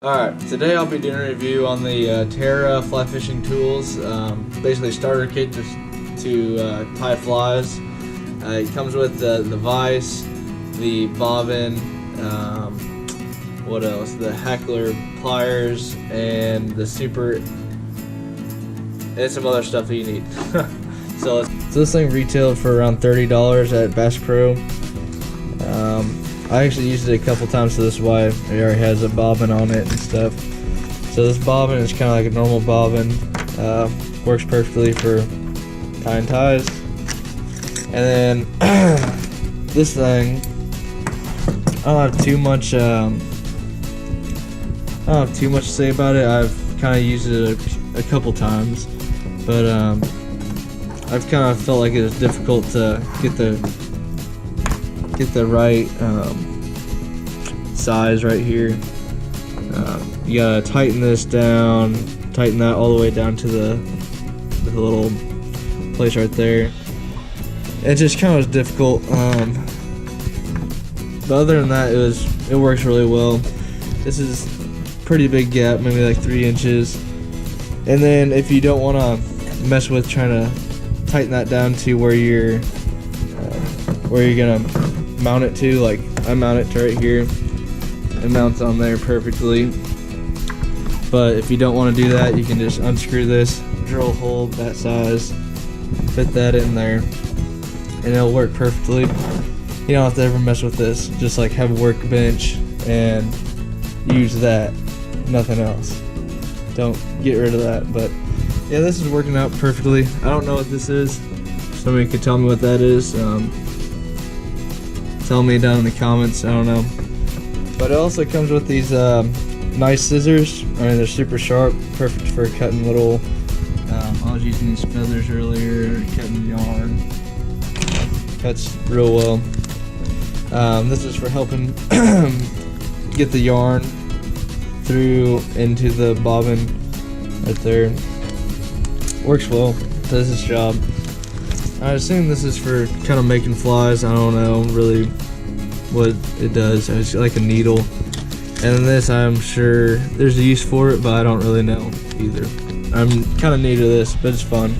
Alright, today I'll be doing a review on the Terra fly fishing tools, basically starter kit to tie flies. It comes with the vise, the bobbin, what else? The hackler pliers, and the super, and some other stuff that you need. So this thing retailed for around $30 at Bass Pro. I actually used it a couple times, so this is why it already has a bobbin on it and stuff. So this bobbin is kind of like a normal bobbin, works perfectly for tying ties. And then this thing, I don't have too much to say about it. I've kind of used it a couple times, but I've kind of felt like it was difficult to get the right size right here. You gotta tighten this down, tighten that all the way down to the little place right there. It just kind of was difficult, but other than that, it works really well. This is pretty big gap, maybe like 3 inches. And then if you don't want to mess with trying to tighten that down to where you're gonna mount it to, like I mount it to right here, it mounts on there perfectly. But if you don't want to do that, you can just unscrew this, drill a hole that size, fit that in there, and it'll work perfectly. You don't have to ever mess with this. Just like have a workbench and use that, nothing else. Don't get rid of that. But yeah, this is working out perfectly. I don't know what this is. Somebody could tell me what that is. Tell me down in the comments. I don't know. But it also comes with these nice scissors. I mean, they're super sharp, perfect for cutting little. I was using these feathers earlier, cutting yarn. Cuts real well. This is for helping get the yarn through into the bobbin right there. Works well, does its job. I assume this is for kind of making flies. I don't know really what it does. It's like a needle. And then this, I'm sure there's a use for it, but I don't really know either. I'm kind of new to this, but it's fun.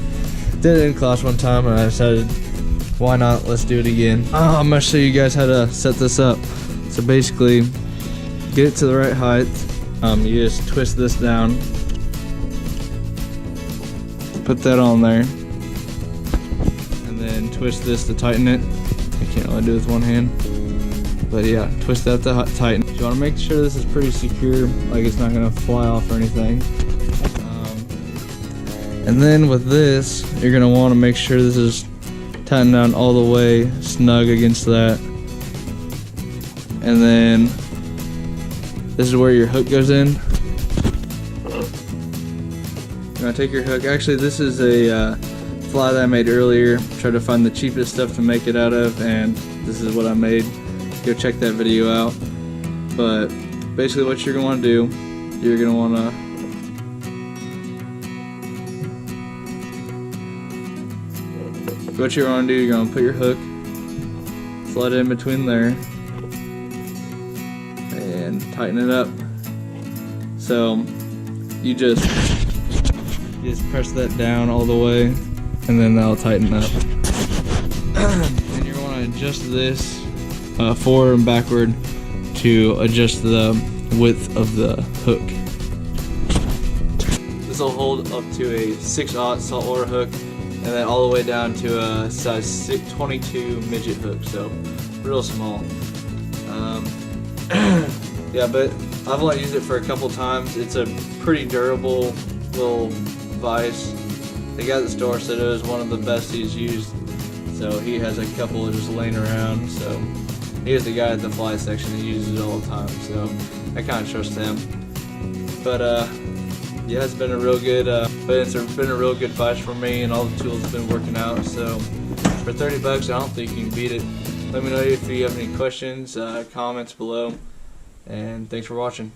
Did it in class one time and I decided, why not? Let's do it again. I'm gonna show you guys how to set this up. So basically, get it to the right height. You just twist this down, put that on there, and then twist this to tighten it. I can't really do it with one hand, but yeah, twist that to tighten. You want to make sure this is pretty secure, like it's not gonna fly off or anything. And then with this, you're gonna want to make sure this is tightened down all the way, snug against that. And then this is where your hook goes in. You're gonna take your hook. Actually, this is a fly that I made earlier. Tried to find the cheapest stuff to make it out of, and this is what I made. Go check that video out. But basically what you're gonna wanna do, you're gonna wanna you're gonna put your hook, slide it in between there, and tighten it up. So you just press that down all the way, and then that'll tighten up. And you're gonna adjust this forward and backward to adjust the width of the hook. This will hold up to a 6/0 saltwater hook, and then all the way down to a size 22 midget hook, so real small. Yeah, but I've only used it for a couple times. It's a pretty durable little vise. The guy at the store said it was one of the best he's used, so he has a couple just laying around. So he was the guy at the fly section that uses it all the time, so I kind of trust him. But yeah, it's been a real good, vise for me, and all the tools have been working out. So for 30 bucks, I don't think you can beat it. Let me know if you have any questions, comments below, and thanks for watching.